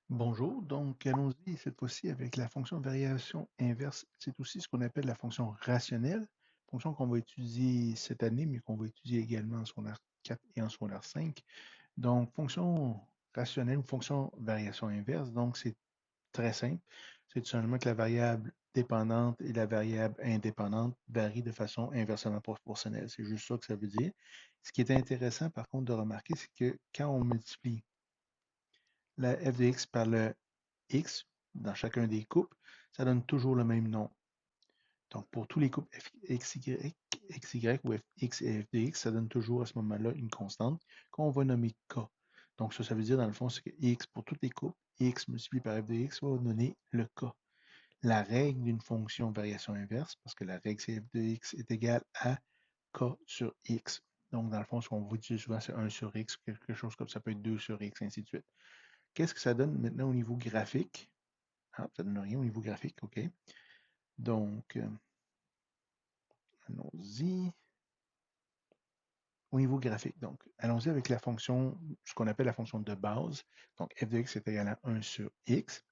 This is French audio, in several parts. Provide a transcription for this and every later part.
Bonjour, donc allons-y cette fois-ci avec la fonction de variation inverse. C'est aussi ce qu'on appelle la fonction rationnelle, fonction qu'on va étudier cette année, mais qu'on va étudier également en secondaire 4 et en secondaire 5. Donc, fonction rationnelle ou fonction variation inverse, donc c'est très simple. C'est tout simplement que la variable dépendante et la variable indépendante varient de façon inversement proportionnelle. C'est juste ça que ça veut dire. Ce qui est intéressant, par contre, de remarquer, c'est que quand on multiplie la f de x par le x dans chacun des couples, ça donne toujours le même nom. Donc, pour tous les couples xy ou fx et f de x, ça donne toujours à ce moment-là une constante qu'on va nommer k. Donc, ça veut dire dans le fond, c'est que x pour toutes les couples, x multiplié par f de x va donner le k. La règle d'une fonction variation inverse, parce que la règle c'est f de x est égale à k sur x. Donc, dans le fond, ce qu'on vous dit souvent, c'est 1 sur x, quelque chose comme ça peut être 2 sur x, ainsi de suite. Qu'est-ce que ça donne maintenant au niveau graphique? Ah, ça ne donne rien au niveau graphique, OK. Donc, allons-y. Au niveau graphique, donc, allons-y avec la fonction, ce qu'on appelle la fonction de base. Donc, f de x est égal à 1 sur x.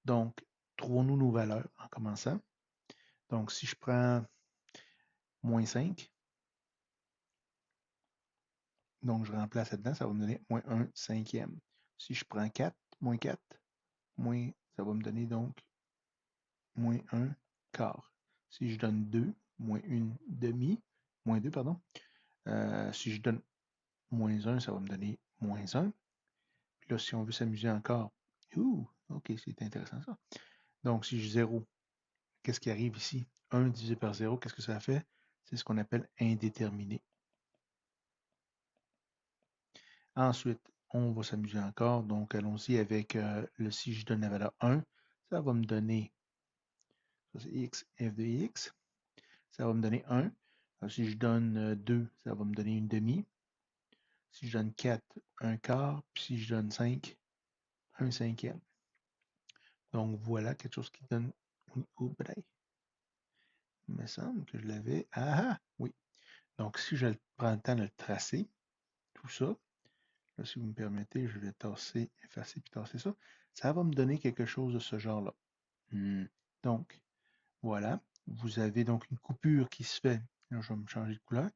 Donc, trouvons-nous nos valeurs en commençant. Donc, si je prends moins 5, donc je remplace là-dedans, ça va me donner moins 1 cinquième. Si je prends 4, moins 4, ça va me donner donc moins 1 quart. Si je donne 2, moins 1 demi, moins 2, pardon. Si je donne moins 1, ça va me donner moins 1. Puis là, si on veut s'amuser encore, ok, c'est intéressant ça. Donc, si je 0, qu'est-ce qui arrive ici? 1 divisé par 0, qu'est-ce que ça fait? C'est ce qu'on appelle indéterminé. Ensuite, on va s'amuser encore. Donc, allons-y avec si je donne la valeur 1, ça va me donner, ça c'est x, f de x, ça va me donner 1. Alors, si je donne 2, ça va me donner une demi. Si je donne 4, un quart. Puis si je donne 5, un cinquième. Donc, voilà quelque chose qui donne. Oh, il me semble que je l'avais. Ah, oui. Donc, si je prends le temps de le tracer, tout ça, là, si vous me permettez, je vais tasser, effacer puis tasser ça. Ça va me donner quelque chose de ce genre-là. Donc, voilà. Vous avez donc une coupure qui se fait. Là, je vais me changer de couleur.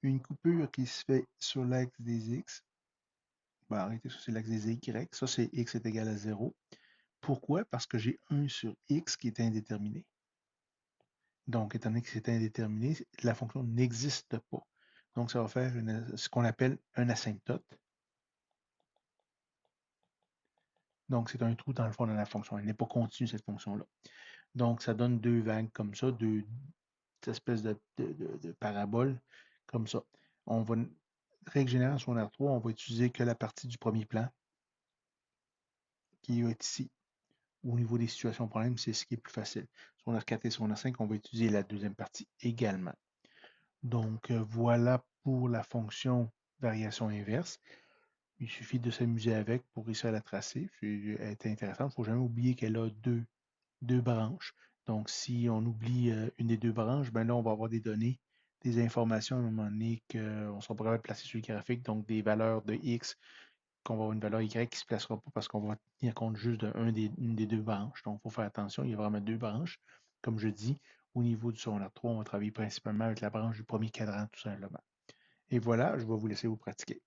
Une coupure qui se fait sur l'axe des X. Ben, arrêtez, ça c'est l'axe des Y. Ça, c'est X est égal à 0. Pourquoi? Parce que j'ai 1 sur X qui est indéterminé. Donc, étant donné que c'est indéterminé, la fonction n'existe pas. Donc, ça va faire ce qu'on appelle un asymptote. Donc, c'est un trou dans le fond de la fonction. Elle n'est pas continue, cette fonction-là. Donc, ça donne deux vagues comme ça, deux espèces de paraboles comme ça. On va, règle générale, en secondaire 3, on va utiliser que la partie du premier plan qui est ici. Au niveau des situations problèmes, c'est ce qui est plus facile. Secondaire 4 et secondaire 5, on va utiliser la deuxième partie également. Donc, voilà pour la fonction variation inverse. Il suffit de s'amuser avec pour réussir à la tracer. Elle est intéressante. Il ne faut jamais oublier qu'elle a deux branches. Donc, si on oublie une des deux branches, ben là, on va avoir des données, des informations à un moment donné qu'on sera pas capable de placer sur le graphique, donc des valeurs de X, qu'on va avoir une valeur Y qui ne se placera pas parce qu'on va tenir compte juste d'une des deux branches. Donc, il faut faire attention, il y a vraiment deux branches. Comme je dis, au niveau du secondaire 3, on va travailler principalement avec la branche du premier cadran, tout simplement. Et voilà, je vais vous laisser vous pratiquer.